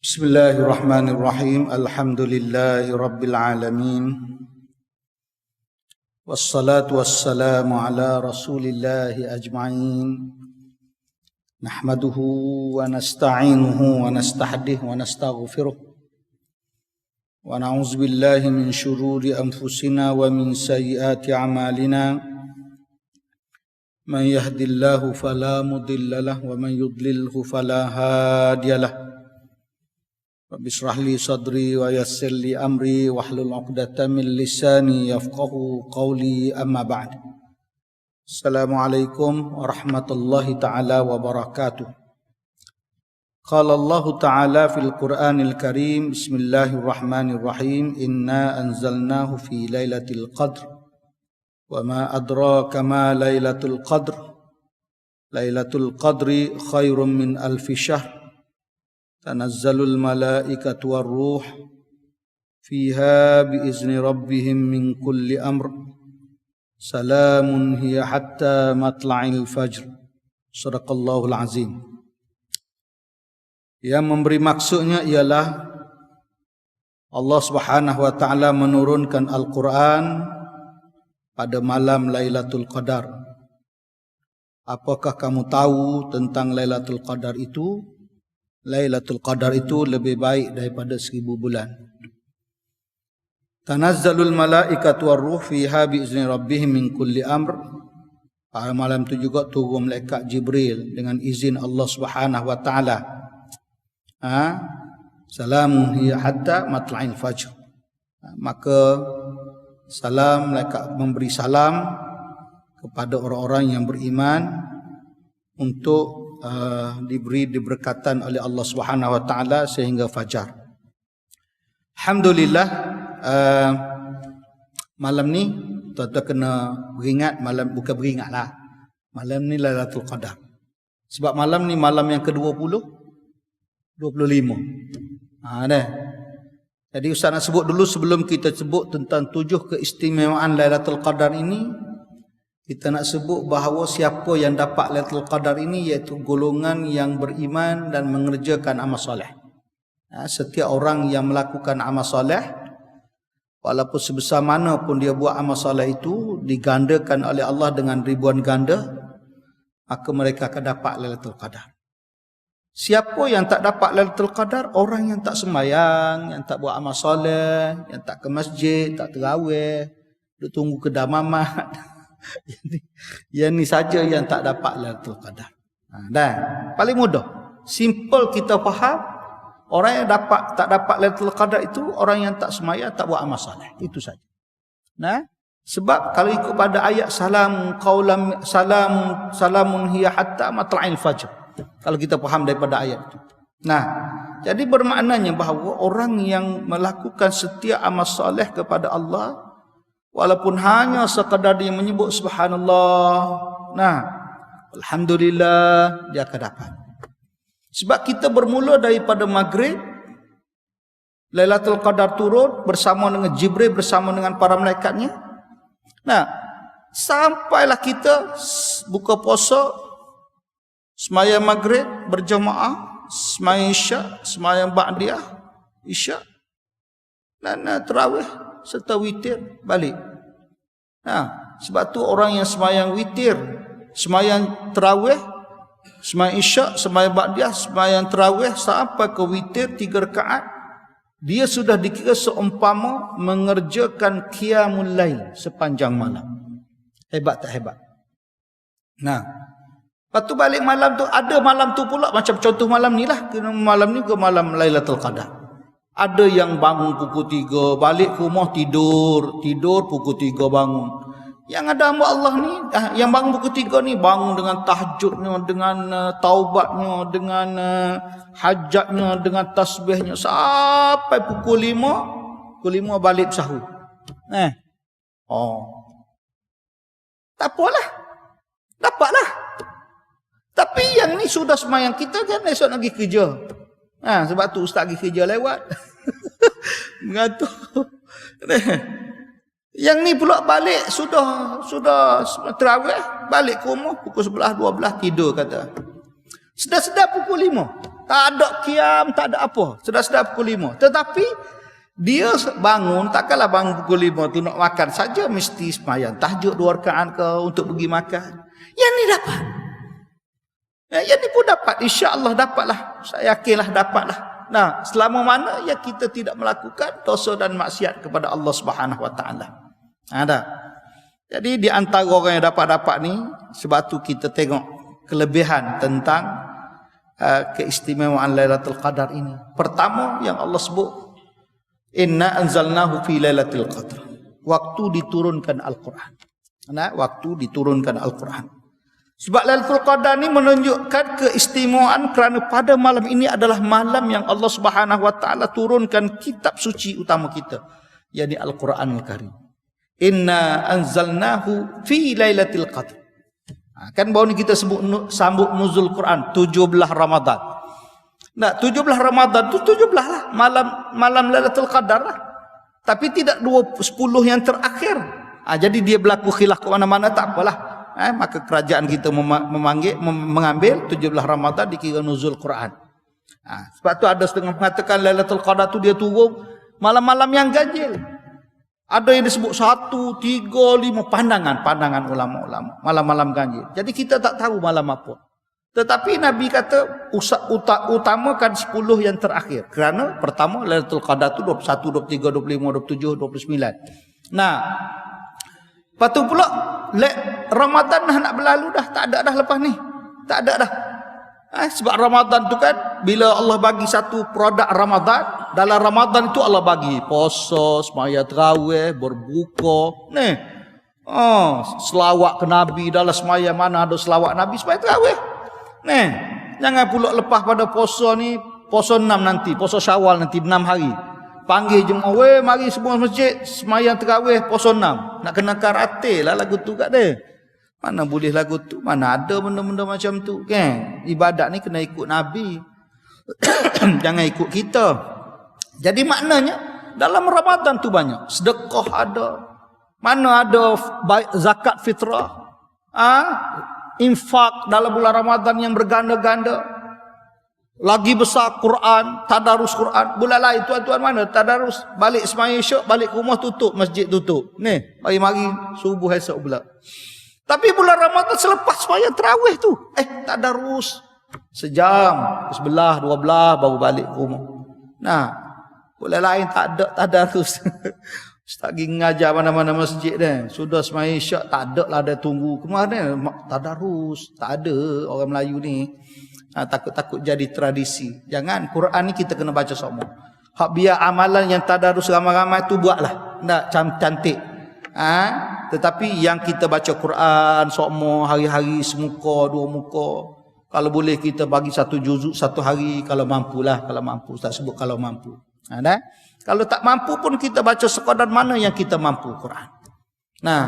Bismillahirrahmanirrahim. Alhamdulillahi rabbil alamin. Wassalatu wassalamu ala rasulillahi ajma'in. Nahmaduhu wa nasta'inuhu wa nastahdihi wa nastaghfiruh. Wa na'udzu billahi min syururi anfusina wa min sayyiati a'malina. Man yahdihillahu fala mudilla lahu wa man yudlilhu fala hadiyalah. Rabbi shrah li sadri wa yassir li amri wahlul 'uqdatam min lisani yafqahu qawli, amma ba'd. Assalamualaikum warahmatullahi taala wabarakatuh. Qala Allah taala fil Qur'anil Karim, bismillahirrahmanirrahim, inna anzalnahu fi lailatul qadr wa ma adraka ma lailatul qadr. Lailatul qadri khairum min alfi syahr. Tanazzalul malaikatu warruh fiha biizni rabbihim min kulli amr. Salamun hiya hatta matla'il fajr. Shadaqallahul azim. Yang memberi maksudnya ialah Allah Subhanahu wa taala menurunkan Al-Quran pada malam Lailatul Qadar. Apakah kamu tahu tentang Lailatul Qadar itu? Lailatul Qadar itu lebih baik daripada 1000 bulan. Tanazzalul malaikatu warruh fiha biizni rabbihim min kulli amr. Pada malam itu juga turun malaikat Jibril dengan izin Allah Subhanahu wa taala. Salamun hiya hatta matla'il fajr. Maka salam, malaikat memberi salam kepada orang-orang yang beriman untuk diberi diberkatan oleh Allah Subhanahu wa taala sehingga fajar. Alhamdulillah, malam ni tuan-tuan kena beringat, bukan beringatlah. Malam ni Lailatul Qadar. Sebab malam ni malam yang ke-20 25. Dah. Jadi Ustaz nak sebut dulu sebelum kita sebut tentang 7 keistimewaan Lailatul Qadar ini. Kita nak sebut bahawa siapa yang dapat Lailatul Qadar ini iaitu golongan yang beriman dan mengerjakan amal soleh. Setiap orang yang melakukan amal soleh, walaupun sebesar mana pun dia buat amal soleh itu, digandakan oleh Allah dengan ribuan ganda, maka mereka akan dapat Lailatul Qadar. Siapa yang tak dapat Lailatul Qadar? Orang yang tak sembahyang, yang tak buat amal soleh, yang tak ke masjid, tak tarawih, duduk tunggu kedai mamat. Yang ni saja yang tak dapat Lailatul Qadar. Dan paling mudah, simple kita faham, orang yang tak dapat Lailatul Qadar itu orang yang tak sembahyang, tak buat amal soleh. Itu saja. Sebab kalau ikut pada ayat salamun hiya hatta matla'il fajr. Kalau kita faham daripada ayat itu. Jadi bermaknanya bahawa orang yang melakukan setiap amal soleh kepada Allah, walaupun hanya sekadar dia menyebut subhanallah, alhamdulillah, dia akan dapat. Sebab kita bermula daripada maghrib, Lailatul Qadar turun bersama dengan Jibril, bersama dengan para malaikatnya. Sampailah kita buka puasa, sembahyang maghrib berjamaah, sembahyang isyak, sembahyang ba'diyah isyak, dan tarawih serta witir balik. Sebab tu orang yang sembahyang witir, sembahyang tarawih, sembahyang isyak, sembahyang ba'diyah, sembahyang tarawih sampai ke witir 3 rakaat, dia sudah dikira seumpama mengerjakan qiyamul lail sepanjang malam. Hebat tak hebat? Lepas tu balik malam tu, ada malam tu pula macam contoh malam ni lah, malam ni ke malam Lailatul Qadar. Ada yang bangun pukul 3, balik ke rumah tidur pukul 3 bangun. Yang ada hamba Allah ni, yang bangun pukul 3 ni, bangun dengan tahajudnya, dengan taubatnya, dengan hajatnya, dengan tasbihnya, sampai pukul 5 balik sahur. Tak apalah, dapatlah. Tapi yang ni sudah sembahyang, kita kan esok nak pergi kerja. Sebab tu ustaz pergi kerja lewat. Mengatur. Yang ni pula balik sudah tarawih, balik ke rumah pukul 11 12 tidur kata. Sedar-sedar pukul 5. Tak ada qiyam, tak ada apa. Sedar-sedar pukul 5. Tetapi dia bangun, takkanlah bangun pukul 5 tu nak makan saja, mesti sembahyang tahajud 2 rakaat ke untuk pergi makan. Yang ni dapat. Yang ni pun dapat, insya-Allah dapatlah. Saya yakinlah dapatlah. Nah, selama mana ya kita tidak melakukan dosa dan maksiat kepada Allah Subhanahu Wa Taala. Ada. Jadi di antara orang yang dapat ni, sebab tu kita tengok kelebihan tentang keistimewaan Lailatul Qadar ini. Pertama yang Allah sebut, inna anzalnahu fi Lailatul Qadar. Waktu diturunkan Al-Quran. Nah, waktu diturunkan Al-Quran. Sebab Lailatul Qadar ini menunjukkan keistimewaan kerana pada malam ini adalah malam yang Allah Subhanahu Wa Taala turunkan kitab suci utama kita, yakni Al-Quranul Karim. Inna anzalnahu fi Lailatul Qadar. Kan baru ni kita sambut nuzul Quran 17 Ramadan. Nah, 17 Ramadan tu 17 lah malam Lailatul Qadar lah. Tapi tidak 10 yang terakhir. Jadi dia berlaku khilaf ke mana-mana tak apalah. Maka kerajaan kita mengambil 17 Ramadan dikira nuzul Quran. Sebab tu ada setengah mengatakan Lailatul Qadar tu dia turun malam-malam yang ganjil. Ada yang disebut 1, 3, 5 pandangan ulama-ulama malam-malam ganjil. Jadi kita tak tahu malam apa. Tetapi Nabi kata utamakan 10 yang terakhir. Kerana pertama Lailatul Qadar tu 21, 23, 25, 27, 29. Nah, lepas tu pula Ramadan dah nak berlalu dah, tak ada dah lepas ni. Tak ada dah. Sebab Ramadan tu kan bila Allah bagi satu produk Ramadan, dalam Ramadan itu Allah bagi puasa, sembahyang tarawih, berbuka, ni. Selawat ke Nabi, dalam sembahyang mana ada selawat Nabi, sembahyang tarawih. Ni, jangan pula lepas pada puasa ni, puasa 6 nanti, puasa Syawal nanti 6 hari. Panggil jemaah, mari semua masjid sembahyang tarawih puasa 6. Nak kena karate lah lagu tu kat dia. Mana boleh lagu tu? Mana ada benda-benda macam tu kan? Ibadat ni kena ikut Nabi. Jangan ikut kita. Jadi maknanya dalam Ramadan tu banyak sedekah ada. Mana ada zakat fitrah? Infak dalam bulan Ramadan yang berganda-ganda. Lagi besar Quran, tadarus Quran. Bulan lain tuan-tuan mana tadarus? Balik sembahyang Isyak, balik ke rumah tutup, masjid tutup. Ni, mari-mari subuh esok pula. Tapi bulan Ramadan selepas sembahyang tarawih tu, tadarus sejam, 11, 12 baru balik ke rumah. Nah, bulan lain tak ada tadarus. Ustaz pergi ngajar mana-mana masjid dah. Sudah sembahyang Isyak tak ada lah dia tunggu. Kemana tadarus? Tak ada orang Melayu ni. Takut-takut jadi tradisi. Jangan, Quran ni kita kena baca semua. Hak biar amalan yang tadarus ramai-ramai tu buatlah. Tak cantik. Tetapi yang kita baca Quran semua hari-hari semuka, 2 muka. Kalau boleh kita bagi 1 juzuk 1 hari kalau mampulah, kalau mampu. Tak sebut kalau mampu. Kalau tak mampu pun kita baca sekadar mana yang kita mampu Quran. Nah,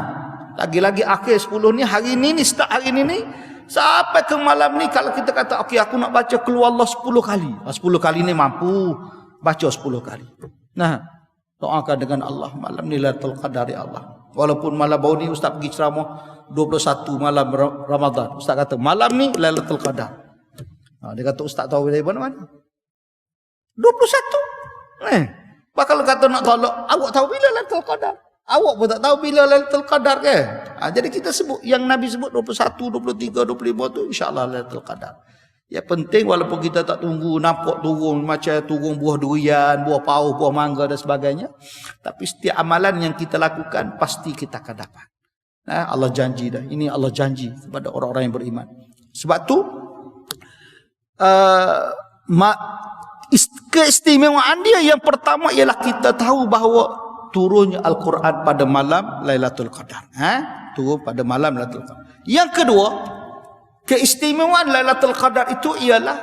lagi-lagi akhir 10 ni hari ni start hari ni sampai ke malam ni kalau kita kata okey aku nak baca keluar Allah 10 kali. 10 kali ni mampu baca 10 kali. Nah, doakan dengan Allah malam ni Lailatul Qadar ya Allah. Walaupun malam baru ni Ustaz pergi ceramah 21 malam Ramadan. Ustaz kata malam ni Lailatul Qadar. Dia kata Ustaz tahu dari mana? 21. Kalau kata nak tolak, awak tahu bila Lailatul Qadar? Awak pun tak tahu bila Lailatul Qadar ke? Jadi kita sebut yang Nabi sebut 21, 23, 25 tu insya-Allah Lailatul Qadar. Ya penting walaupun kita tak tunggu nampak turun macam turun buah durian, buah pauh, buah mangga dan sebagainya, tapi setiap amalan yang kita lakukan pasti kita akan dapat. Allah janji dah. Ini Allah janji kepada orang-orang yang beriman. Sebab tu keistimewaan dia yang pertama ialah kita tahu bahawa turunnya Al-Quran pada malam Lailatul Qadar. Turun pada malam Lailatul Qadar. Yang kedua, keistimewaan Lailatul Qadar itu ialah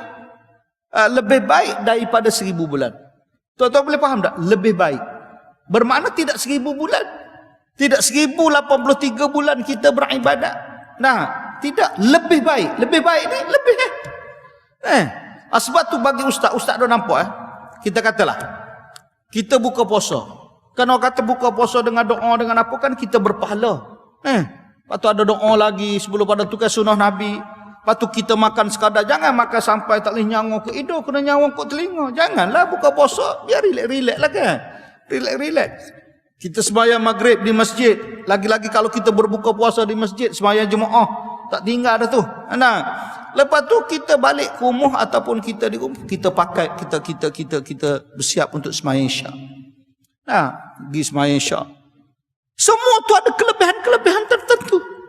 lebih baik daripada 1000 bulan. Tuan-tuan boleh faham tak? Lebih baik. Bermakna tidak 1000 bulan. Tidak 1083 bulan kita beribadat. Nah, tidak. Lebih baik. Lebih baik ni lebih sebab tu bagi ustaz dah nampak kita katalah kita buka puasa. Kan orang kata buka puasa dengan doa dengan apa kan kita berpahala. Lepas tu ada doa lagi sebelum pada tukar sunnah Nabi. Lepas tu kita makan sekadar, jangan makan sampai tak boleh nyangong ke hidung, kena nyangong ke telinga. Janganlah buka puasa, biar relax-relax lah kan. Relax-relax. Kita sembahyang maghrib di masjid. Lagi-lagi kalau kita berbuka puasa di masjid, sembahyang jemaah, tak tinggal dah tu. Nah, lepas tu kita balik ke rumah ataupun kita di rumah, kita pakai, kita bersiap untuk sembahyang Isyak. Nah, pergi sembahyang Isyak. Semua tu ada kelebihan-kelebihan tertentu.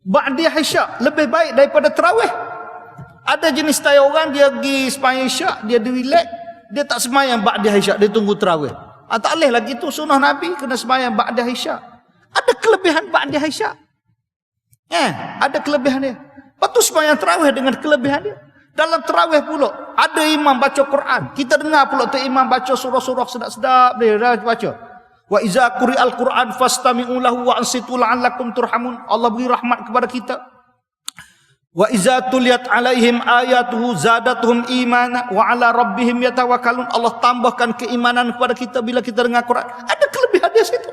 Ba'diyah Isyak lebih baik daripada tarawih. Ada jenis tay orang dia pergi sembahyang Isyak, dia relax, dia tak sembahyang Ba'diyah Isyak, dia tunggu tarawih. Tak boleh lagi tu sunnah Nabi, kena sembahyang Ba'diyah Isyak. Ada kelebihan Ba'diyah Isyak. Ada kelebihan dia. Lepas tu sembahyang tarawih dengan kelebihan dia. Dalam tarawih pula ada imam baca Quran. Kita dengar pula tu imam baca surah-surah sedap-sedap dia baca. Wa iza quri'al Quran fastami'u lahu wa ansitu la'allakum turhamun. Allah beri rahmat kepada kita. Wa iza tuliyat alaihim ayatuhu zadatuhum imana wa ala rabbihim yatawakkalun. Allah tambahkan keimanan kepada kita bila kita dengar Quran. Ada kelebihan dia situ.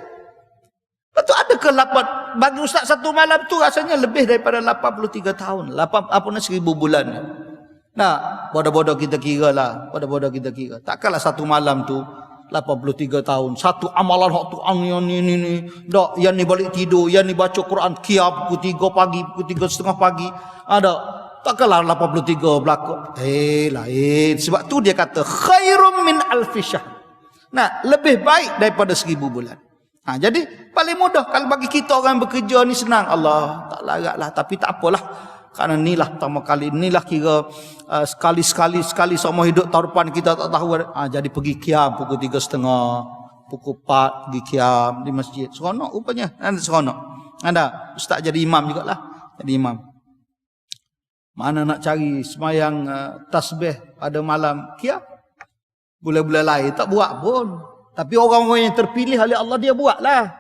Lepas ada ke 8 bagi ustaz satu malam tu rasanya lebih daripada 83 tahun. 1000 bulan. Nah, bodoh-bodoh kita kira lah. Bodoh-bodoh kita kira. Takkanlah satu malam tu 83 tahun. Satu amalan hak tu yang ni. Dak, yang ni balik tidur, yang ni baca Quran qiyam pukul 3 pagi, pukul 3:30 pagi. Ada. Takkanlah 83 berlaku. Lain. Sebab tu dia kata khairum min alfi syahr. Nah, lebih baik daripada 1000 bulan. Jadi paling mudah kalau bagi kita orang bekerja ni senang. Allah tak laratlah, tapi tak apalah. Kerana inilah pertama kali, inilah kira sekali seumur hidup tahun depan kita tak tahu. Jadi pergi qiyam pukul 3:30, pukul 4 pergi qiyam di masjid. Seronok rupanya. Seronok. Ada ustaz jadi imam jugalah. Jadi imam. Mana nak cari semayang tasbih pada malam qiyam? Bulan-bulan lain tak buat pun. Tapi orang-orang yang terpilih oleh Allah dia buatlah.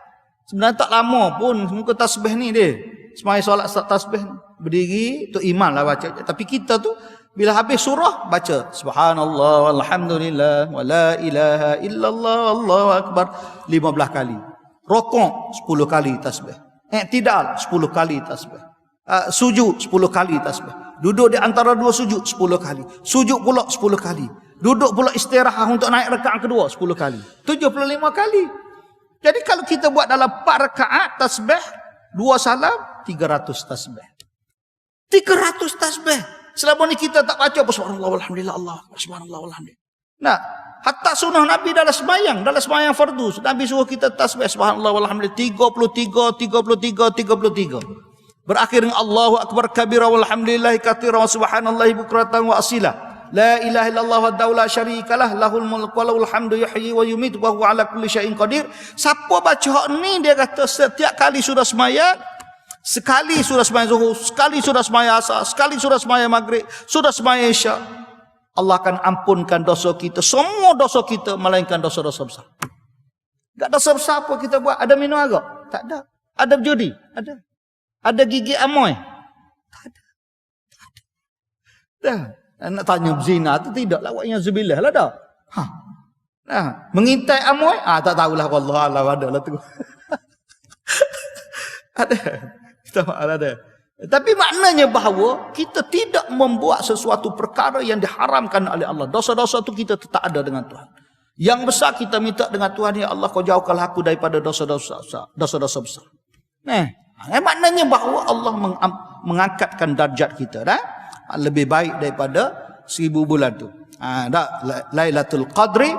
Sebenarnya tak lama pun muka tasbih ni dia. Semayang solat tasbih berdiri tu imam lah baca. Tapi kita tu bila habis surah baca subhanallah walhamdulillah wala ilaha illallah Allahu akbar 15 kali. Rokok 10 kali tasbih. I'tidal 10 kali tasbih. Sujud 10 kali tasbih. Duduk di antara dua sujud 10 kali. Sujud pula 10 kali. Duduk pula istirahat untuk naik rakaat kedua 10 kali. 75 kali. Jadi kalau kita buat dalam 4 rakaat tasbih, 2 salam, 300 tasbih. 300 tasbih. Selama ni kita tak baca apa subhanallah walhamdulillah Allah subhanallah walhamdulillah. Nah, hatta sunnah Nabi dalam sembahyang fardu, Nabi suruh kita tasbih subhanallah walhamdulillah 33. Berakhir dengan Allahu akbar kabira walhamdulillahi katsiran wa subhanallahi bukratan wa asila. La ilaha illallah wahdahu la syarikalah lahul mulku wa lahul hamdu yuhyi wa yumiitu wa huwa ala kulli syai'in qadir. Siapa baca hak ni dia kata setiap kali sudah sembahyang, sekali sudah sembahyang zuhur, sekali sudah sembahyang asar, sekali sudah sembahyang maghrib, sudah sembahyang isya, Allah akan ampunkan dosa kita, semua dosa kita melainkan dosa-dosa besar. Tak dosa besar apa kita buat? Ada minum arak? Tak ada. Ada berjudi? Ada. Ada gigi amoy? Tak ada. Dah. Nak tanya berzina tu tidak lah. Wa'iyah zubillah lah dah. Mengintai amoy? Tak tahulah. Wallahualam ada lah tu. Ada. Kita ada. Tapi maknanya bahawa kita tidak membuat sesuatu perkara yang diharamkan oleh Allah. Dosa-dosa tu kita tetap ada dengan Tuhan. Yang besar kita minta dengan Tuhan, ya Allah kau jauhkanlah aku daripada dosa-dosa besar. Maknanya bahawa Allah mengangkatkan darjat kita. Lebih baik daripada 1000 bulan tu. Lailatul Qadri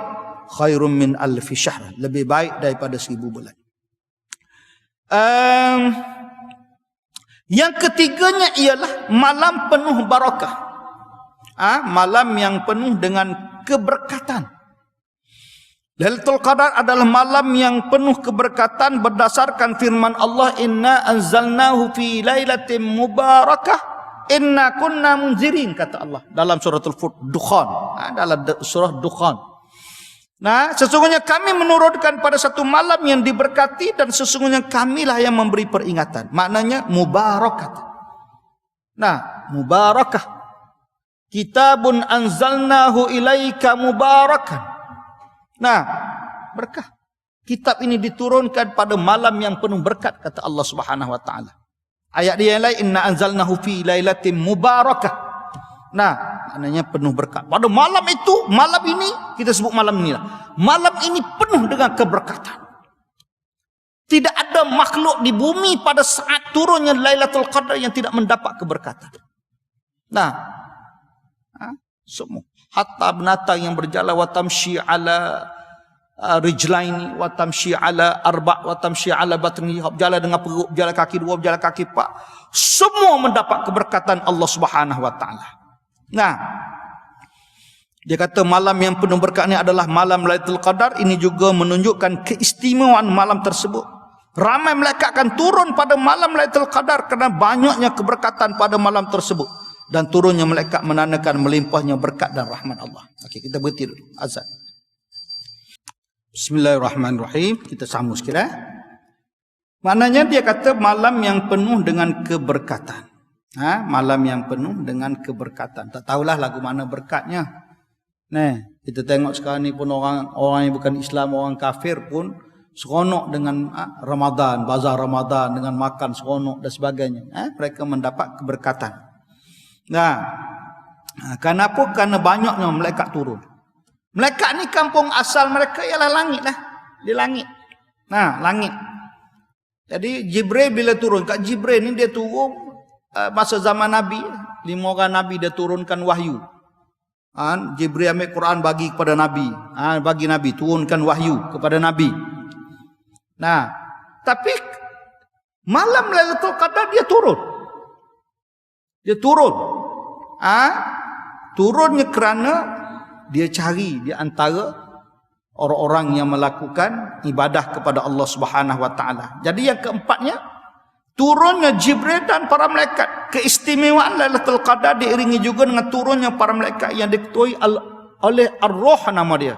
khairum min alfi syahr. Lebih baik daripada 1000 bulan. Yang ketiganya ialah malam penuh barakah. Malam yang penuh dengan keberkatan. Lailatul Qadar adalah malam yang penuh keberkatan berdasarkan firman Allah, inna anzalnahu fi lailatin mubarakah inna kunna munzirin, kata Allah dalam suratul Dukhan, dalam surah Dukhan. Sesungguhnya kami menurunkan pada satu malam yang diberkati dan sesungguhnya kamilah yang memberi peringatan. Maknanya mubarakat. Mubarakah. Kitabun anzalnahu ilaika mubarakan. Berkah. Kitab ini diturunkan pada malam yang penuh berkat, kata Allah Subhanahu wa taala. Ayat dia yang lain, inna anzalnahu fi lailatin mubarakah. Nah, maknanya penuh berkat. Pada malam itu, malam ini, kita sebut malam ini lah. Malam ini penuh dengan keberkatan. Tidak ada makhluk di bumi pada saat turunnya Lailatul Qadar yang tidak mendapat keberkatan. Nah, semua. Hatta binatang yang berjalan, wa tamshi ala rijlaini, wa tamshi ala arba', wa tamshi ala batni, berjalan dengan perut, berjalan kaki dua, berjalan kaki empat. Semua mendapat keberkatan Allah Subhanahu wa taala. Nah, dia kata malam yang penuh berkat ini adalah malam Lailatul Qadar. Ini juga menunjukkan keistimewaan malam tersebut. Ramai malaikat akan turun pada malam Lailatul Qadar kerana banyaknya keberkatan pada malam tersebut. Dan turunnya malaikat menandakan melimpahnya berkat dan rahmat Allah. Okey, kita berhenti dulu. Azan. Bismillahirrahmanirrahim. Kita sambung sikit. Maknanya dia kata malam yang penuh dengan keberkatan. Malam yang penuh dengan keberkatan. Tak tahulah lagu mana berkatnya. Nah, kita tengok sekarang ni pun orang yang bukan Islam, orang kafir pun seronok dengan Ramadan, bazar Ramadan, dengan makan seronok dan sebagainya. Mereka mendapat keberkatan. Nah, kenapa? Kerana banyaknya malaikat turun. Malaikat ni kampung asal mereka ialah langit lah. Di langit. Nah, langit. Jadi Jibril bila turun, kat Jibril ni dia turun masa zaman Nabi, 5 orang Nabi dia turunkan wahyu. Jibril ambil Quran bagi kepada Nabi. Bagi Nabi, turunkan wahyu kepada Nabi. Nah, tapi malam Lailatul Qadar dia turun. Dia turun. Turunnya kerana dia cari di antara orang-orang yang melakukan ibadah kepada Allah Subhanahu wa taala. Jadi yang keempatnya, turunnya Jibril dan para malaikat. Keistimewaan Lailatul Qadar diiringi juga dengan turunnya para malaikat yang diketuai oleh Ar-Ruh nama dia.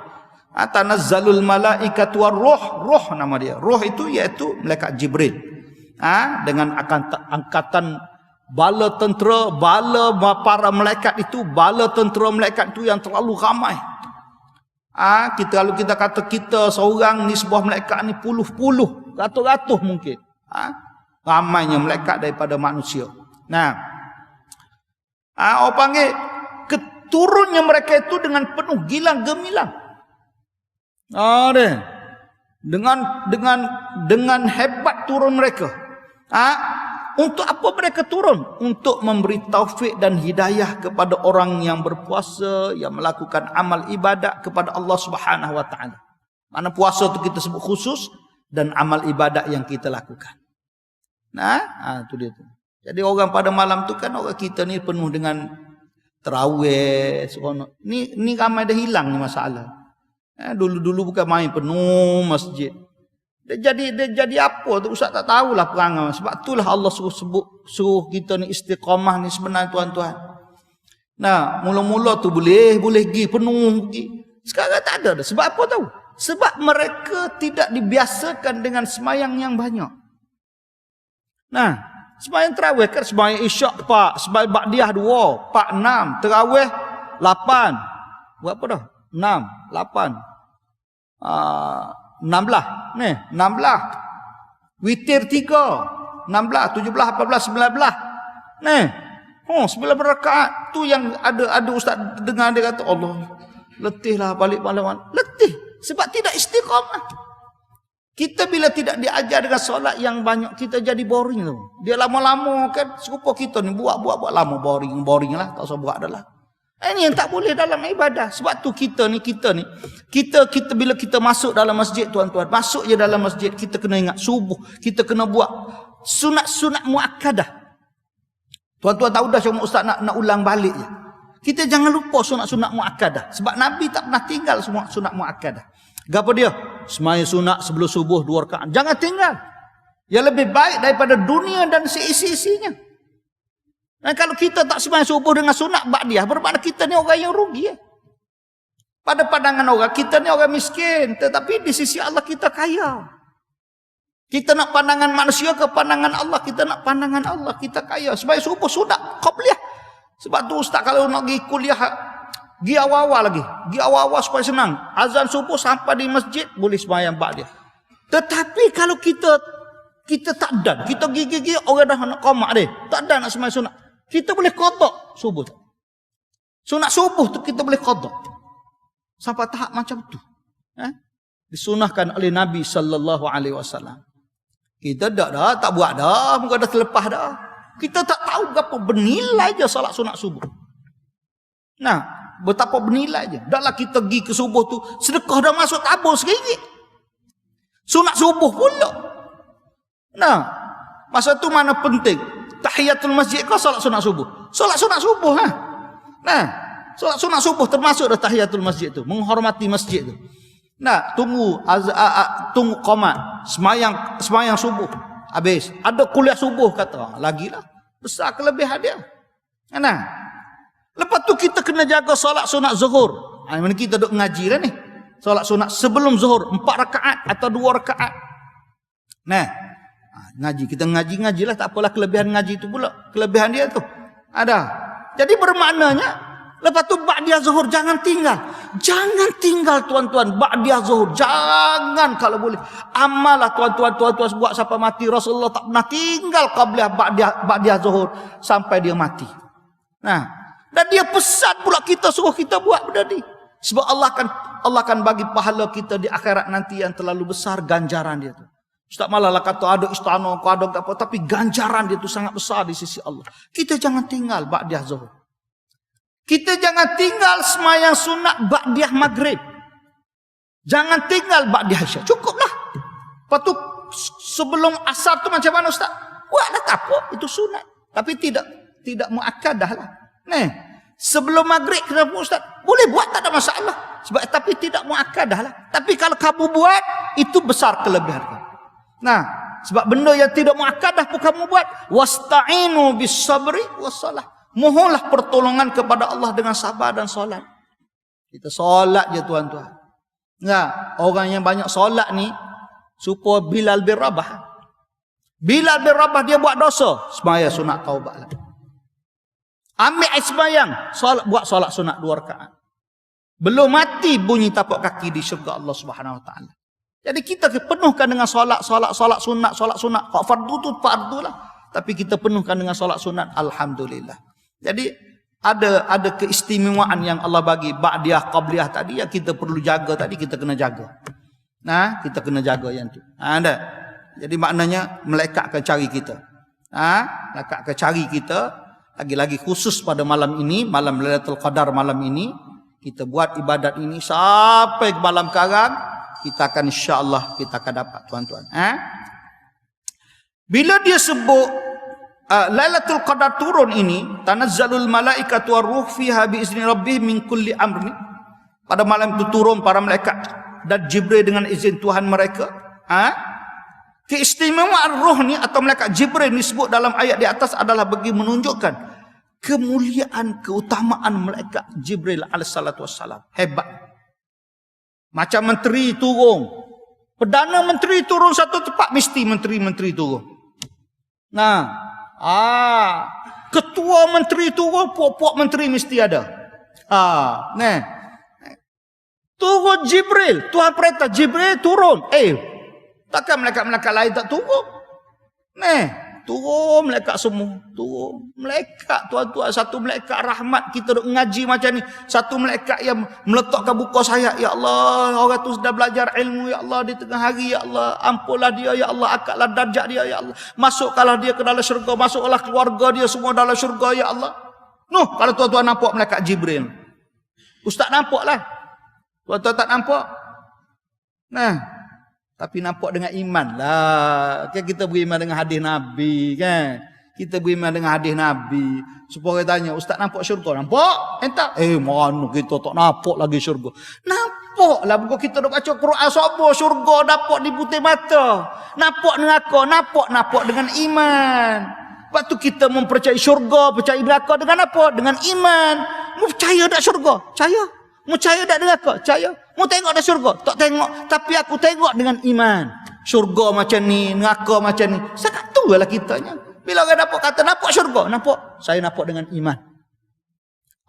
Tanazzalul malaikatu war-ruh, ruh nama dia. Ruh itu iaitu malaikat Jibril. Dengan angkatan bala tentera, bala para malaikat itu, bala tentera malaikat itu yang terlalu ramai. Kalau kita kata kita seorang ni sebuah malaikat ni puluh-puluh, ratus-ratus mungkin. Ramainya malaikat daripada manusia. Nah, orang panggil keturunnya mereka itu dengan penuh gilang gemilang. Dengan hebat turun mereka. Untuk apa mereka turun? Untuk memberi taufik dan hidayah kepada orang yang berpuasa, yang melakukan amal ibadat kepada Allah Subhanahu wa taala. Mana puasa itu kita sebut khusus, dan amal ibadat yang kita lakukan. Nah, itu dia tu. Jadi orang pada malam tu kan orang kita ni penuh dengan tarawih, seronok. Ni ramai dah hilang ni masalah. Dulu-dulu bukan main penuh masjid. Dia jadi apa tu Ustaz tak tahulah perangai. Sebab itulah Allah suruh kita ni istiqamah ni sebenarnya tuan-tuan. Nah, mula-mula tu boleh pergi penuh pergi. Sekarang tak ada dah. Sebab apa tahu? Sebab mereka tidak dibiasakan dengan semayang yang banyak. Nah, semayang tarawih kan semayang isyak 4, semayang ba'diyah 2, 4, 6, tarawih 8. Berapa dah? 6, 8. 16. Ni, 16. Witir 3. 16, 17, 18, 19. Ni. 19 rakaat. Tu yang ada ustaz dengar dia kata, Allah, letihlah balik malam. Letih. Sebab tidak istiqamah. Kita bila tidak diajar dengan solat yang banyak, kita jadi boring tu. Dia lama-lama kan, serupa kita ni buat lama boring lah. Tak usah buat dah lah. Ini yang tak boleh dalam ibadah. Sebab tu kita bila kita masuk dalam masjid tuan-tuan, masuk je dalam masjid, kita kena ingat subuh, kita kena buat sunat-sunat muakkadah. Tuan-tuan tahu dah cuma ustaz nak ulang balik je. Kita jangan lupa sunat-sunat muakkadah. Sebab Nabi tak pernah tinggal semua sunat muakkadah. Gapo dia? Sembahyang sunat sebelum subuh 2 rakaat. Jangan tinggal. Yang lebih baik daripada dunia dan seisi-isinya. Dan kalau kita tak sembahyang subuh dengan sunat ba'diyah, bermakna kita ni orang yang rugi. Pada pandangan orang, kita ni orang miskin. Tetapi di sisi Allah kita kaya. Kita nak pandangan manusia ke pandangan Allah. Kita nak pandangan Allah, kita kaya. Sembahyang subuh sunat, qabliyah. Sebab tu ustaz kalau nak pergi kuliah, pergi awal-awal lagi. Pergi awal-awal supaya senang. Azan subuh sampai di masjid, boleh sembahyang ba'diyah. Tetapi kalau kita Kita tak ada. Kita gigi-gigi orang dah nak qomat deh. Tak ada nak sembahyang sunat. Kita boleh qada subuh. Sunat subuh tu kita boleh qada. Sampai tahap macam tu. Disunahkan oleh Nabi sallallahu alaihi wasallam. Kita tak buat dah, muka dah terlepas dah. Kita tak tahu berapa bernilai je solat sunat subuh. Nah, betapa bernilai je. Daklah kita pergi ke subuh tu, sedekah dah masuk tabung RM1. Sunat subuh pula. Nah, masa tu mana penting? Tahiyatul masjid kau solat sunat subuh. Solat sunat subuh Nah, solat sunat subuh termasuk dah tahiyatul masjid tu, menghormati masjid tu. Nah, tunggu qomat, semayang subuh. Habis, ada kuliah subuh kata. Lagilah, besar kelebihan dia. Nah, lepas tu kita kena jaga solat sunat zuhur. Mana kita duk ngaji dah ni. Solat sunat sebelum zuhur 4 rakaat atau 2 rakaat. Nah, ngaji, kita ngaji-ngajilah, tak apalah kelebihan ngaji tu pula. Kelebihan dia tu ada. Jadi bermaknanya lepas tu ba'diyah zuhur jangan tinggal. Jangan tinggal tuan-tuan ba'diyah zuhur. Jangan kalau boleh. Amalah tuan-tuan buat sampai mati. Rasulullah tak pernah tinggal qabliyah ba'diyah zuhur sampai dia mati. Nah, dan dia pesan pula kita suruh kita buat benda ni. Sebab Allah akan bagi pahala kita di akhirat nanti yang terlalu besar ganjaran dia tu. Ustaz malah kata ada istana, ada tak apa, tapi ganjaran dia tu sangat besar di sisi Allah. Kita jangan tinggal ba'diyah zuhur. Kita jangan tinggal semayang sunat ba'diyah maghrib. Jangan tinggal ba'diyah isya. Cukuplah. Lepas tu sebelum asar tu macam mana Ustaz? Buatlah tak apa, itu sunat. Tapi tidak muakkadah lah. Sebelum maghrib kenapa Ustaz? Boleh buat, tak ada masalah. Tapi tidak muakkadah lah. Tapi kalau kamu buat, itu besar kelebihan kamu. Nah, sebab benda yang tidak muakkadah pun kamu buat. Wasta'inu bis sabri wassalah. Mohonlah pertolongan kepada Allah dengan sabar dan solat. Kita solat je tuan-tuan. Nah, orang yang banyak solat ni supaya Bilal bin Rabah. Bilal bin Rabah dia buat dosa, sembahyang sunat taubat lah. Ambil air sembahyang, buat solat sunat 2 rakaat. Belum mati bunyi tapak kaki di syurga Allah Subhanahu wa taala. Jadi kita penuhkan dengan solat sunat. Kalau fardu tu fardu lah. Tapi kita penuhkan dengan solat sunat, alhamdulillah. Jadi ada keistimewaan yang Allah bagi ba'diyah qabliyah tadi yang kita perlu jaga tadi, kita kena jaga. Nah, kita kena jaga yang tu. Ada. Jadi maknanya malaikat akan cari kita. Malaikat akan cari kita lagi-lagi khusus pada malam ini, malam Lailatul Qadar malam ini, kita buat ibadat ini sampai ke malam karang. Kita akan insya-Allah kita akan dapat tuan-tuan. Bila dia sebut Lailatul Qadar turun ini, tanazzalul malaikatu war-ruh fiha bi izni rabbih min kulli amr. Pada malam itu turun para malaikat dan Jibril dengan izin Tuhan mereka. Keistimewaan ruh ni atau malaikat Jibril disebut dalam ayat di atas adalah bagi menunjukkan kemuliaan, keutamaan malaikat Jibril alaihissalatu wassalam. Hebat. Macam menteri turun. Perdana menteri turun satu tempat, mesti menteri-menteri turun. Nah, ketua menteri turun, puak-puak menteri mesti ada. Turun Jibril, Tuhan perintah Jibril turun. Takkan malaikat-malaikat lain tak turun? Turun malaikat semua. Turun malaikat tuan-tuan. Satu malaikat rahmat. Kita duk ngaji macam ni. Satu malaikat yang meletakkan buka sayap. Ya Allah, orang tu sudah belajar ilmu. Ya Allah, di tengah hari. Ya Allah, ampunlah dia. Ya Allah, angkatlah darjat dia. Ya Allah, masukkanlah dia ke dalam syurga. Masuklah keluarga dia semua dalam syurga. Ya Allah. Kalau tuan-tuan nampak malaikat Jibril. Ustaz nampak lah. Tuan-tuan tak nampak? Tapi nampak dengan iman lah. Kan kita beriman dengan hadis Nabi kan. Kita beriman dengan hadis Nabi. Supaya orang tanya, Ustaz nampak syurga? Nampak? Entah. Mana kita tak nampak lagi syurga? Nampak lah. Bukan kita dah baca Quran sabar syurga dapat di putih mata. Nampak neraka? Nampak dengan iman. Lepas tu kita mempercayai syurga, percayai neraka dengan apa? Dengan iman. Mu percaya tak syurga? Percaya. Mu percaya tak neraka? Percaya. Mu tengok dah syurga? Tak tengok. Tapi aku tengok dengan iman. Syurga macam ni, neraka macam ni. Sangat tu lah kitanya. Bila orang dapat kata nampak syurga? Nampak. Saya nampak dengan iman.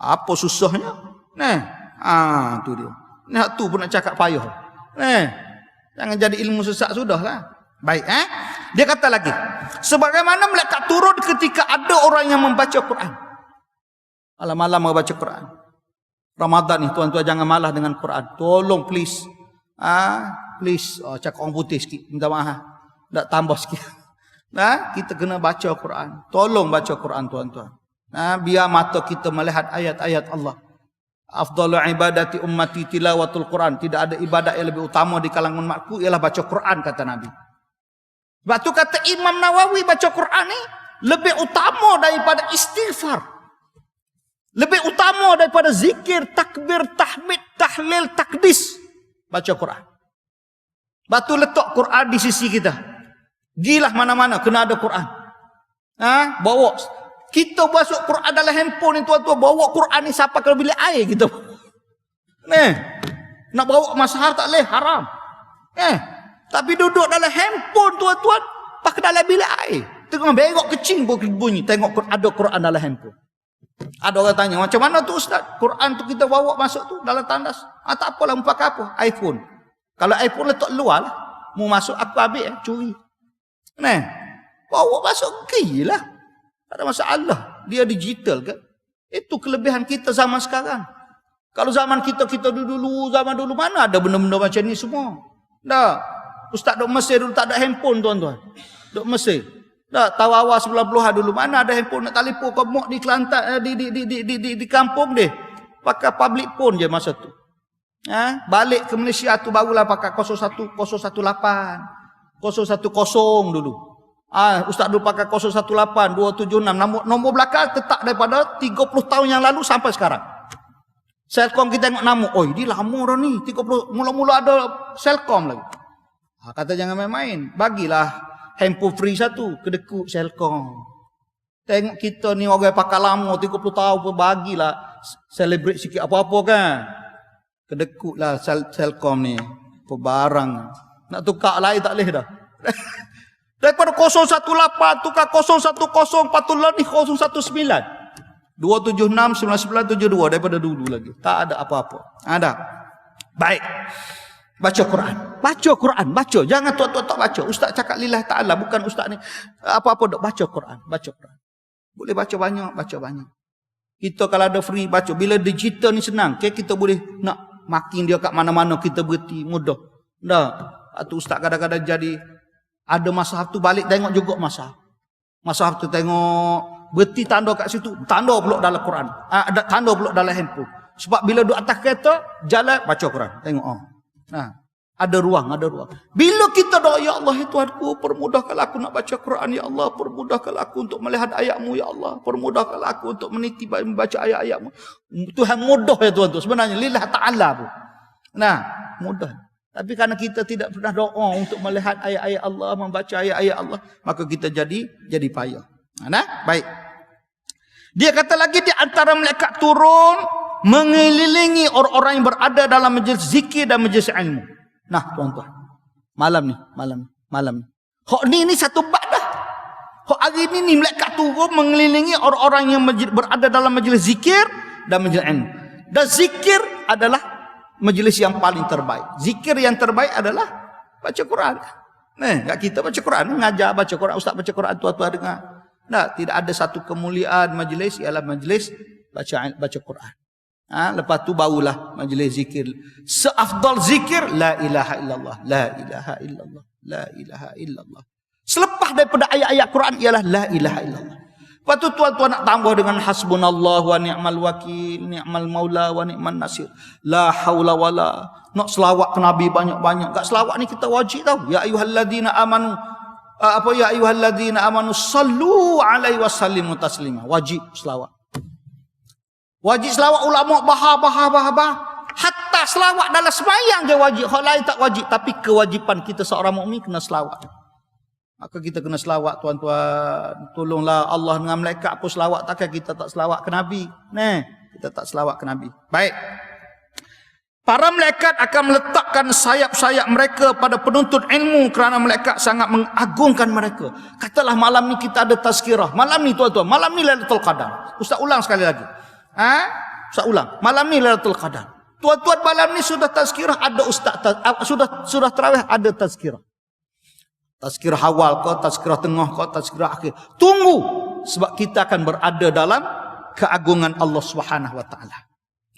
Apa susahnya? Tu dia. Tu pun nak cakap payah. Jangan jadi ilmu sesat sudahlah. Baik, Dia kata lagi, sebagaimana malaikat turun ketika ada orang yang membaca Quran. Malam-malam membaca Quran. Ramadan ni tuan-tuan jangan malah dengan Quran. Tolong please. Please. Cakap orang putih sikit. Minta maaf. Tak tambah sikit. Kita kena baca Quran. Tolong baca Quran tuan-tuan. Biar mata kita melihat ayat-ayat Allah. Afdalu ibadati ummati tilawatul Quran. Tidak ada ibadat yang lebih utama di kalangan umatku ialah baca Quran, kata Nabi. Sebab tu kata Imam Nawawi, baca Quran ni lebih utama daripada istighfar. Lebih utama daripada zikir, takbir, tahmid, tahlil, takdis. Baca Quran. Batu letak Quran di sisi kita. Gilah mana-mana kena ada Quran. Bawa. Kita masuk Quran dalam handphone ni tuan-tuan. Bawa Quran ni sampai ke bilik air kita. Nak bawa mazhar tak boleh, haram. Tapi duduk dalam handphone tuan-tuan. Pakai dalam bilik air. Tengok berok kecil pun bunyi. Tengok ada Quran dalam handphone. Ada orang tanya, macam mana tu Ustaz? Quran tu kita bawa masuk tu dalam tandas. Tak apalah, pakai apa? iPhone. Kalau iPhone letak luar lah. Mau masuk aku ambil curi. Bawa masuk gila. Tak ada masalah. Dia digital kan. Itu kelebihan kita zaman sekarang. Kalau zaman kita dulu, zaman dulu mana ada benda-benda macam ni semua. Dah. Ustaz duk Mesir dulu tak ada handphone tuan-tuan. Duk Mesir. Tak tahu awal 90-an dulu mana ada handphone nak telefon kau mok di Kelantan di kampung dia. Pakai public phone je masa tu. Balik ke Malaysia tu barulah pakai 01018. 010 dulu. Ustaz dulu pakai 018 276 nombor belakang tetap daripada 30 tahun yang lalu sampai sekarang. Selcom kita tengok nama, dia lama dah ni. 30 mula-mula ada Selcom lagi. Kata jangan main-main. Bagilah handphone free satu, kedekut Selcom. Tengok kita ni orang pakai lama 30 tahun pun bagilah celebrate sikit apa-apa kan. Kedekutlah Selcom ni. Perbarang. Nak tukar lain tak boleh dah. Daripada 018 tukar 010 patutlah ni 019. 276 9972 daripada dulu lagi. Tak ada apa-apa. Ada. Baik. Baca Quran. Baca Quran. Baca. Jangan tuan-tuan tak baca. Ustaz cakap lillah ta'ala. Bukan ustaz ni. Apa-apa dok. Baca Quran. Baca Quran. Boleh baca banyak. Baca banyak. Kita kalau ada free baca. Bila digital ni senang. Kita boleh nak makin dia kat mana-mana. Kita berhenti. Mudah. Dah. Atau ustaz kadang-kadang jadi. Ada mazhab tu balik tengok juga mazhab. Mazhab tu tengok. Berhenti tanda kat situ. Tanda pula dalam Quran. Tanda pula dalam handphone. Sebab bila duduk atas kereta. Jalan. Baca Quran. Tengok. Ada ruang. Bila kita doa, ya Allah, ya Tuhanku, permudahkanlah aku nak baca Quran, ya Allah, permudahkanlah aku untuk melihat ayat-Mu, ya Allah, permudahkanlah aku untuk meniti membaca ayat-ayat-Mu. Tuhan mudah ya Tuhan tu sebenarnya lillah ta'ala pun. Mudah. Tapi karena kita tidak pernah doa untuk melihat ayat-ayat Allah, membaca ayat-ayat Allah, maka kita jadi payah. Baik. Dia kata lagi di antara malaikat turun mengelilingi orang-orang yang berada dalam majlis zikir dan majlis ilmu. Tuan-tuan. Malam ni. Hak ni satu bab dah. Hak hari ni malaikat turun mengelilingi orang-orang yang berada dalam majlis zikir dan majlis ilmu. Dan zikir adalah majlis yang paling terbaik. Zikir yang terbaik adalah baca Quran. Kat kita baca Quran, ngajar baca Quran, ustaz baca Quran, tuan-tuan dengar. Tidak ada satu kemuliaan majlis ialah majlis baca Quran. Lepas tu barulah majlis zikir. Seafdal zikir la ilaha illallah, la ilaha illallah, la ilaha illallah. Selepas daripada ayat-ayat Quran ialah la ilaha illallah. Lepas tu tuan-tuan nak tambah dengan hasbunallah wa ni'mal wakil, ni'mal maula wa ni'man nasir. La haula wala. Nak selawat ke Nabi banyak-banyak. Kat selawat ni kita wajib tahu. Ya ayyuhalladzina amanu. Ya ayyuhalladzina amanu sallu alaihi wasallimu taslima. Wajib selawat. Wajib selawat ulama bahar. Hatta selawat dalam sembahyang je wajib. Hal lain tak wajib. Tapi kewajipan kita seorang mukmin kena selawat. Maka kita kena selawat tuan-tuan. Tolonglah Allah dengan malaikat pun selawat. Takkan kita tak selawat ke Nabi. Kita tak selawat ke Nabi. Baik. Para malaikat akan meletakkan sayap-sayap mereka pada penuntut ilmu kerana malaikat sangat mengagungkan mereka. Katalah malam ni kita ada tazkirah. Malam ni tuan-tuan. Malam ni Lailatul Qadar. Ustaz ulang sekali lagi. Ustaz ulang. Malam ni Lailatul Qadar. Tuan-tuan malam ni sudah tazkirah ada ustaz. Sudah tarawih ada tazkirah. Tazkirah awal ke, tazkirah tengah ke, tazkirah akhir. Tunggu, sebab kita akan berada dalam keagungan Allah Subhanahu wa taala.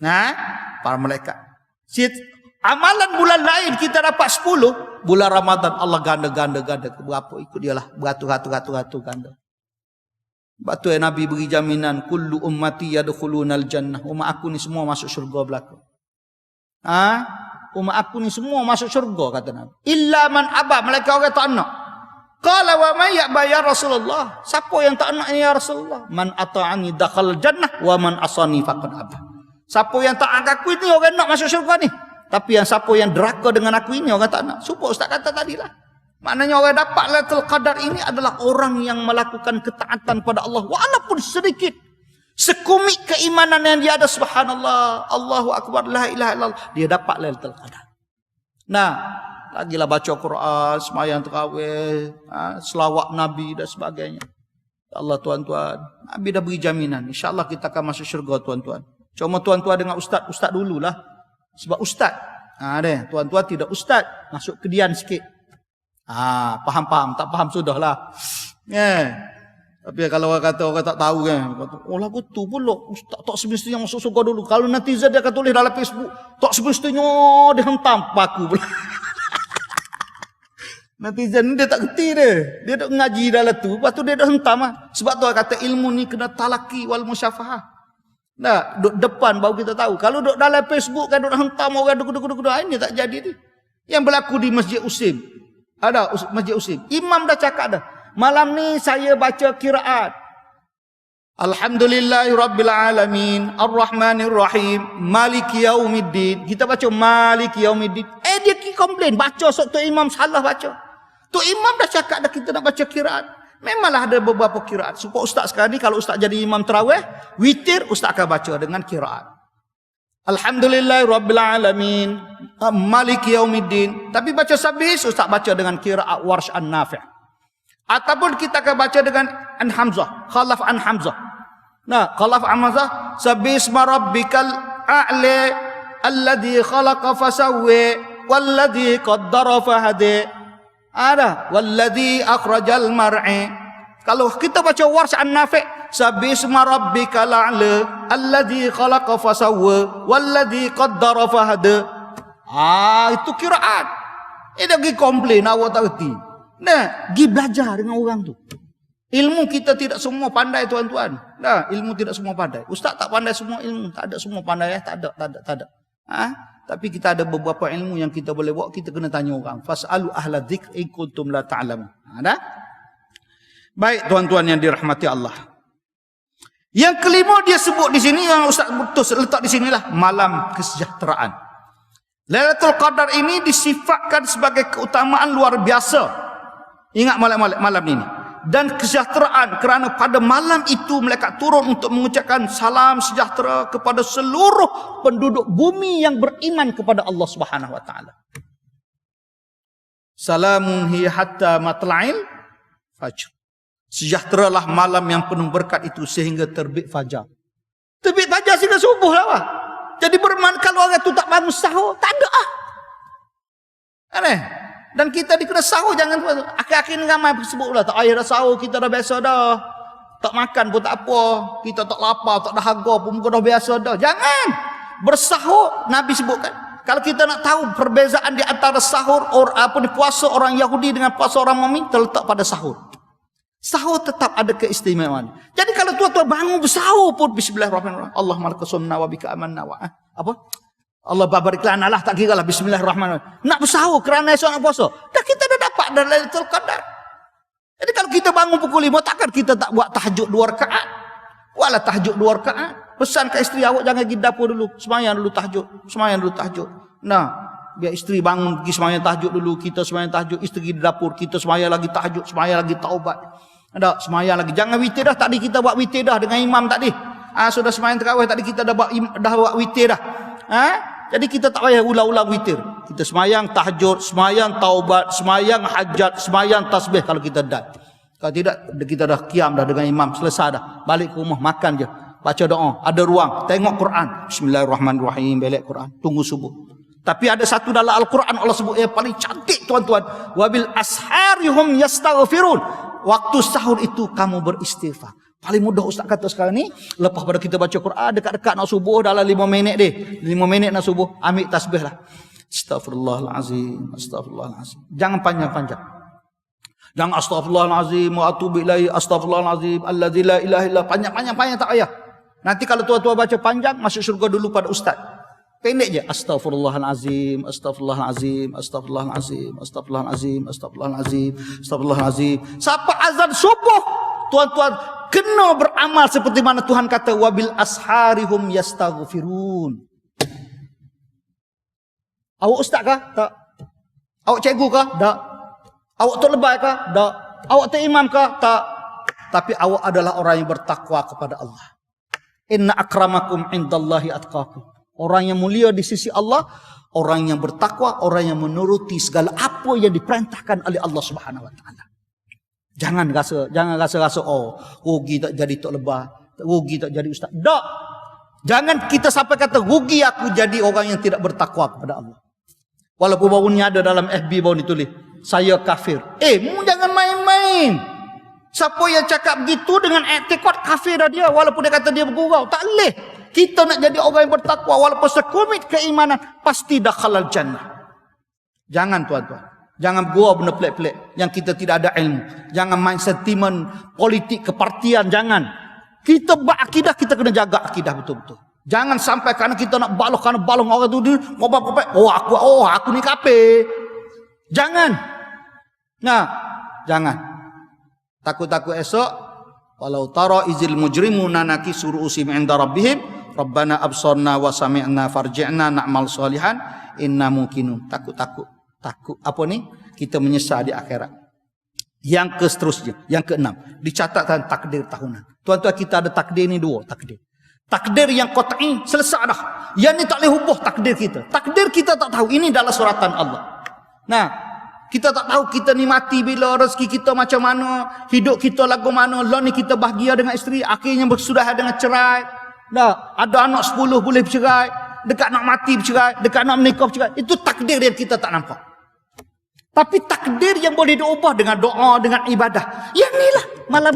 Nah, para malaikat. Amalan bulan lain kita dapat 10, bulan Ramadan Allah ganda. Berapa ikut dia lah, beratus ganda. Sebab tu Nabi beri jaminan, kullu ummati yadkhulunal jannah. Umat aku ni semua masuk syurga belaka. Umat aku ni semua masuk syurga, kata Nabi. Illa man aba, malaikat orang tak nak. Qala wa man ya'ba ya Rasulullah. Siapa yang tak nak ya Rasulullah? Man ata'ani dakhal jannah wa man asani faqad aba. Siapa yang tak nak aku ni orang nak masuk syurga ni. Tapi yang siapa yang deraka dengan aku ini orang tak nak. Supaya Ustaz kata tadilah. Maknanya orang dapat Lailatul Qadar ini adalah orang yang melakukan ketaatan pada Allah walaupun sedikit. Sekumik keimanan yang dia ada, subhanallah, Allahu Akbar, la ilaha illallah, dia dapat Lailatul Qadar. Nah, lagilah baca Quran, sembahyang tarawih, selawat Nabi dan sebagainya. Allah tuan-tuan, Nabi dah beri jaminan, insya-Allah kita akan masuk syurga tuan-tuan. Cuma tuan-tuan dengan ustaz dululah. Sebab ustaz, tuan-tuan tidak ustaz, masuk kedian sikit. Faham, tak faham sudahlah. Tapi kalau orang kata orang tak tahu kan, kata, oh lah betul pula, ustaz tak semestinya masuk surga dulu. Kalau netizen dia akan tulis dalam Facebook, tak semestinya dia hentam paku pula. Netizen dia tak kerti dia tak ngaji dalam tu, lepas tu dia dah hentam lah. Sebab tu orang kata ilmu ni kena talaki wal musyafahah. Nah, duduk depan baru kita tahu. Kalau duduk dalam Facebook kan duduk hentam orang duduk ini tak jadi ni. Yang berlaku di Masjid Usim. Ada Masjid Usim. Imam dah cakap dah. Malam ni saya baca kiraat. Alhamdulillahirabbil alamin, Ar-Rahmanir Rahim, Maliki Yaumiddin. Kita baca Maliki Yaumiddin. Dia komplain baca tu imam salah baca. Tu imam dah cakap dah kita nak baca kiraat. Memanglah ada beberapa kiraat. Supaya ustaz sekarang ni kalau ustaz jadi imam tarawih, witir ustaz akan baca dengan kiraat. Alhamdulillahirabbil alamin, Maliki Yaumiddin. Tapi baca sabih ustaz baca dengan kiraat Warsh an-Nafi'. Ataupun kita akan baca dengan an Hamzah, khalaf an Hamzah. Nah, khalaf an Hamzah, sabisma rabbikal a'la alladhi khalaqa fasawwa walladhi qaddara fahada. Ada walladhi akhrajal mar'i. Kalau kita baca Warsh an-Nafi', sabisma rabbikal a'la alladhi khalaqa fasawwa walladhi qaddara fahada. Itu kiraat. Dia pergi komplain awak tak reti. Nah, pergi belajar dengan orang tu. Ilmu kita tidak semua pandai tuan-tuan. Nah, ilmu tidak semua pandai. Ustaz tak pandai semua ilmu, tak ada semua pandai tak ada. Tapi kita ada beberapa ilmu yang kita boleh buat, kita kena tanya orang. Fas'alu ahla dzikr in kuntum la ta'lamun. Ada? Baik tuan-tuan yang dirahmati Allah. Yang kelima dia sebut di sini yang Ustaz betul letak di sinilah malam kesejahteraan. Lailatul Qadar ini disifatkan sebagai keutamaan luar biasa. Ingat malam ini. Dan kesejahteraan kerana pada malam itu malaikat turun untuk mengucapkan salam sejahtera kepada seluruh penduduk bumi yang beriman kepada Allah Subhanahu wa taala. Salamun hiya hatta matla'il fajr. Sejahteralah malam yang penuh berkat itu sehingga terbit fajar. Terbit fajar sehingga subuh lah. Wah. Jadi bermakna kalau orang itu tak bangun sahur, tak ada Aneh. Dan kita dikena sahur jangan akhir-akhir ni ramai sebut pula tak payah dah sahur, kita dah biasa dah. Tak makan pun tak apa, kita tak lapar, tak dahaga pun muka dah biasa dah. Jangan. Bersahur Nabi sebutkan. Kalau kita nak tahu perbezaan di antara sahur puasa orang Yahudi dengan puasa orang Mukmin terletak pada sahur. Sahur tetap ada keistimewaan. Jadi kalau tuan-tuan bangun bersahur pun bismillahirrahmanirrahim. Allahumma lakasumna wa bika amanna wa Allah barik lana lah, tak kira lah bismillahirrahmanirrahim. Nak bersahur kerana esok nak puasa. Dah kita dah dapat dah Lailatul Qadar. Jadi kalau kita bangun pukul 5, takkan kita tak buat tahajud 2 rakaat. Buatlah tahajud 2 rakaat. Pesan ke isteri awak jangan pergi dapur dulu. Sembahyang dulu tahajud. Nah, biar isteri bangun pergi sembahyang tahajud dulu, kita sembahyang tahajud, isteri di dapur, kita sembahyang lagi tahajud, sembahyang lagi taubat. Ada sembahyang lagi. Jangan witir dah, tadi kita buat witir dah dengan imam tadi. Sudah sembahyang tarawih tadi kita dah buat witir dah. Jadi kita tak payah ulang-ulang witir. Kita semayang tahajud, semayang taubat, semayang hajat, semayang tasbih kalau kita dah. Kalau tidak, kita dah qiyam dah dengan imam, selesai dah. Balik ke rumah, makan je. Baca doa, ada ruang, tengok Quran. Bismillahirrahmanirrahim, balik Quran. Tunggu subuh. Tapi ada satu dalam Al-Quran Allah sebut yang paling cantik tuan-tuan. Wabil asharihum yastaghfirun. Waktu sahur itu kamu beristighfar. Paling mudah Ustaz kata sekarang ni, lepas pada kita baca Quran, dekat-dekat nak subuh dalam 5 minit deh. 5 minit nak subuh, ambil tasbih lah. Astaghfirullahalazim, astaghfirullahalazim. Jangan panjang-panjang. Jangan astaghfirullahalazim wa atubu ilaihi, astaghfirullahalazim alladzi la ilaha illa, panjang-panjang tak payah. Nanti kalau tuan-tuan baca panjang, masuk syurga dulu pada ustaz. Pendek je, astaghfirullahalazim, astaghfirullahalazim, astaghfirullahalazim, astaghfirullahalazim, astaghfirullahalazim, astaghfirullahalazim. Sampai azan subuh, tuan-tuan kena beramal seperti mana Tuhan kata, wabil asharihum yastaghfirun. Awak ustaz kah? Tak. Awak cikgu kah? Tak. Awak tok lebay kah? Tak. Awak tok imam kah? Tak. Tapi awak adalah orang yang bertakwa kepada Allah. Inna akramakum indallahi atqakum. Orang yang mulia di sisi Allah, orang yang bertakwa, orang yang menuruti segala apa yang diperintahkan oleh Allah Subhanahu wa taala. Jangan rasa oh, rugi tak jadi tok lebah, rugi tak jadi ustaz. Tak. Jangan kita sampai kata rugi aku jadi orang yang tidak bertakwa kepada Allah. Walaupun baru ni ada dalam FB baru ditulis, saya kafir. Mu jangan main-main. Siapa yang cakap begitu dengan etikot kafir dah dia, walaupun dia kata dia bergurau. Tak boleh. Kita nak jadi orang yang bertakwa, walaupun sekomit keimanan, pasti dakhalal jannah. Jangan tuan-tuan. Jangan gurau benda pelik-pelik yang kita tidak ada ilmu. Jangan main sentimen politik kepartian, jangan. Kita berakidah, kita kena jaga akidah betul-betul. Jangan sampai kerana kita nak balong orang tu ngobak-ngobak, aku ni kafir. Jangan. Nah, jangan. Takut-takut esok, walau tara izil mujrimuna nakisu ru'usihim 'inda rabbihim, rabbana absarna wa sami'na farji'na na'mal salihan inna muqinun. Takut apa ni? Kita menyesal di akhirat. Yang ke seterusnya, yang keenam, dicatatkan takdir tahunan. Tuan-tuan, kita ada takdir ni dua takdir. Takdir yang qat'i selesai dah. Yang ni tak boleh ubah takdir kita. Takdir kita tak tahu, ini adalah suratan Allah. Nah, kita tak tahu kita ni mati bila, rezeki kita macam mana, hidup kita lagu mana, lah ni kita bahagia dengan isteri, akhirnya bersudah dengan cerai. Dah, ada anak 10 boleh bercerai, dekat nak mati bercerai, dekat nak menikah bercerai. Itu takdir yang kita tak nampak. Tapi takdir yang boleh diubah dengan doa, dengan ibadah. Yang inilah malam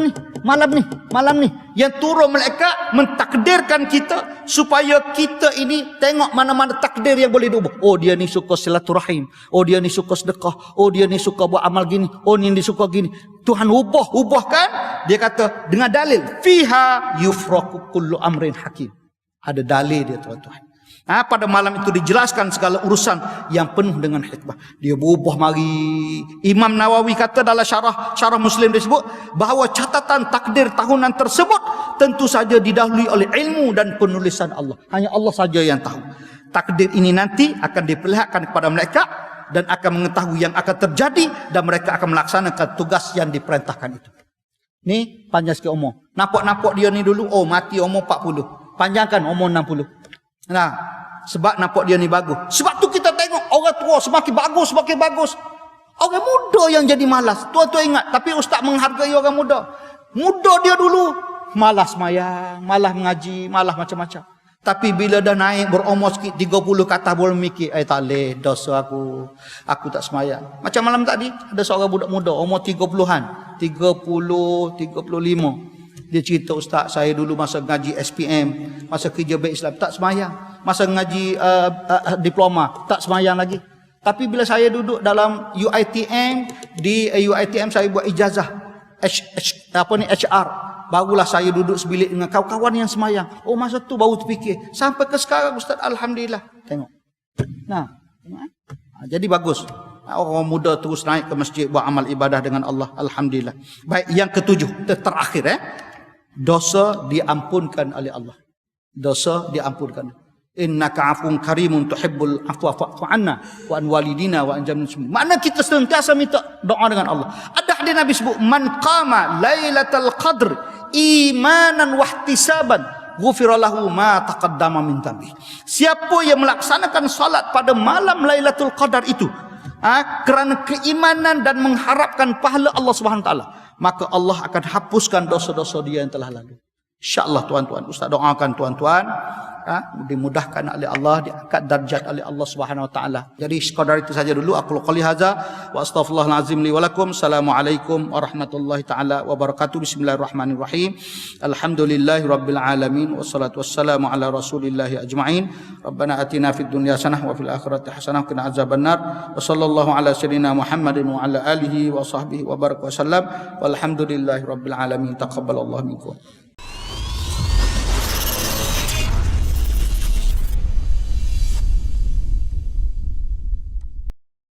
ni. Yang turun malaikat mentakdirkan kita supaya kita ini tengok mana-mana takdir yang boleh diubah. Oh, dia ni suka silaturahim. Oh, dia ni suka sedekah. Oh, dia ni suka buat amal gini. Oh, ni suka gini. Tuhan ubahkan. Dia kata dengan dalil. Fiha yufraku kullu amrin hakim. Ada dalil dia tuan-tuan. Pada malam itu dijelaskan segala urusan yang penuh dengan hikmah. Dia berubah mari. Imam Nawawi kata dalam syarah Muslim disebut bahawa catatan takdir tahunan tersebut tentu saja didahului oleh ilmu dan penulisan Allah. Hanya Allah saja yang tahu. Takdir ini nanti akan diperlihatkan kepada mereka dan akan mengetahui yang akan terjadi dan mereka akan melaksanakan tugas yang diperintahkan itu. Ni panjang sikit umur. Nampak dia ni dulu, oh mati umur 40. Panjangkan umur 60. Nah, sebab nampak dia ni bagus. Sebab tu kita tengok orang tua semakin bagus. Orang muda yang jadi malas. Tuan-tuan ingat, tapi ustaz menghargai orang muda. Muda dia dulu malas sembahyang, malas mengaji, malas macam-macam. Tapi bila dah naik berumur sikit 30 ke atas boleh mikir, tak boleh, dosa aku tak sembahyang. Macam malam tadi ada seorang budak muda umur 30-an, 35. Dia cerita, ustaz, saya dulu masa ngaji SPM, masa kerja baik Islam, tak semayang. Masa ngaji diploma, tak semayang lagi. Tapi bila saya duduk dalam UiTM, di UiTM saya buat ijazah HR. Barulah saya duduk sebilik dengan kawan-kawan yang semayang. Oh, masa tu baru terfikir. Sampai ke sekarang, ustaz, alhamdulillah. Tengok. Nah, jadi bagus. Orang muda terus naik ke masjid buat amal ibadah dengan Allah. Alhamdulillah. Baik, yang ketujuh, terakhir dosa diampunkan oleh Allah. Dosa diampunkan. Innaka afun karimun tuhibbul afwa fa'fu anna wa an walidina wa an jamil muslimin. Makna kita sentiasa minta doa dengan Allah. Ada hadis Nabi sebut, man qama lailatul qadr imanan wa ihtisaban ghufira lahu ma taqaddama min dhanbi. Siapa yang melaksanakan salat pada malam Lailatul Qadar itu kerana keimanan dan mengharapkan pahala Allah Subhanahu taala, maka Allah akan hapuskan dosa-dosa dia yang telah lalu. InsyaAllah tuan-tuan, ustaz doakan tuan-tuan dimudahkan oleh Allah, diangkat darjat oleh Allah Subhanahu wa taala. Jadi sekadar itu saja dulu. Aku qouli hadza wa astaghfirullahal azim li wa lakum. Assalamualaikum warahmatullahi taala wabarakatuh. Bismillahirrahmanirrahim. Alhamdulillahi rabbil alamin wassalatu wassalamu ala rasulillahi ajmain. Rabbana atina fid dunya hasanah wa fil akhirati hasanah wa qina azabannar. Wa sallallahu ala sayyidina Muhammadin wa ala alihi wa sahbihi wa baraka wa sallam. Walhamdulillahi rabbil alamin. Taqabbalallahu minkum.